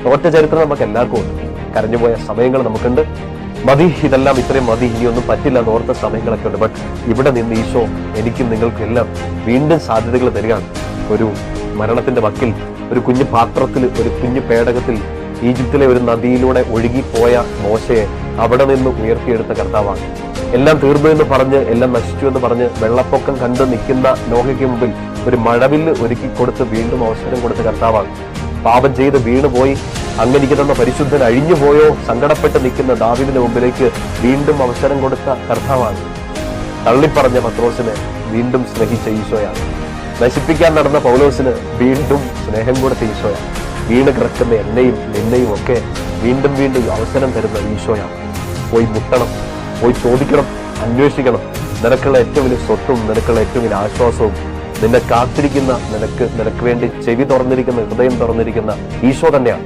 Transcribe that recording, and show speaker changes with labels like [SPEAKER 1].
[SPEAKER 1] തോറ്റ ചരിത്രം നമുക്ക് എല്ലാവർക്കും ഉണ്ട്. കരഞ്ഞുപോയ സമയങ്ങൾ നമുക്കുണ്ട്. മതി, ഇതെല്ലാം ഇത്രയും മതി, ഇനിയൊന്നും പറ്റില്ല എന്ന് ഓർത്ത സമയങ്ങളൊക്കെ ഉണ്ട്. ബട്ട് ഇവിടെ നിന്ന് ഈശോ എനിക്കും നിങ്ങൾക്കും എല്ലാം വീണ്ടും സാധ്യതകൾ തരികയാണ്. ഒരു മരണത്തിന്റെ വക്കിൽ, ഒരു കുഞ്ഞു പാത്രത്തിൽ, ഒരു കുഞ്ഞു പേടകത്തിൽ ഈജിപ്തിലെ ഒരു നദിയിലൂടെ ഒഴുകിപ്പോയ മോശയെ അവിടെ നിന്ന് ഉയർത്തിയെടുത്ത കർത്താവാണ്. എല്ലാം തീർന്നു എന്ന് പറഞ്ഞ്, എല്ലാം നശിച്ചു എന്ന് പറഞ്ഞ് വെള്ളപ്പൊക്കം കണ്ടു നിൽക്കുന്ന നോഹയ്ക്ക് മുമ്പിൽ ഒരു മഴവില്ല് ഒരുക്കി കൊടുത്ത് വീണ്ടും അവസരം കൊടുത്ത കർത്താവാണ്. പാപം ചെയ്ത് വീണുപോയി അങ്ങനിക്ക് തന്ന പരിശുദ്ധൻ അഴിഞ്ഞുപോയോ സങ്കടപ്പെട്ട് നിൽക്കുന്ന ദാവീദിന്റെ മുമ്പിലേക്ക് വീണ്ടും അവസരം കൊടുത്ത കർത്താവാണ്. തള്ളിപ്പറഞ്ഞ പത്രോസിനെ വീണ്ടും സ്നേഹിച്ച ഈശോയാണ്. നശിപ്പിക്കാൻ നടന്ന പൗലോസിന് വീണ്ടും സ്നേഹം കൊടുത്ത ഈശോയാണ്. വീണ് കിടക്കുന്ന എന്നെയും നിന്നെയും ഒക്കെ വീണ്ടും വീണ്ടും അവസരം തരുന്ന ഈശോയാണ്. പോയി മുട്ടണം, പോയി ചോദിക്കണം, അന്വേഷിക്കണം. നിനക്കുള്ള ഏറ്റവും വലിയ സ്വത്തും നിനക്കുള്ള ഏറ്റവും വലിയ ആശ്വാസവും നിന്നെ കാത്തിരിക്കുന്ന, നിനക്ക് വേണ്ടി ചെവി തുറന്നിരിക്കുന്ന, ഹൃദയം തുറന്നിരിക്കുന്ന ഈശോ തന്നെയാണ്.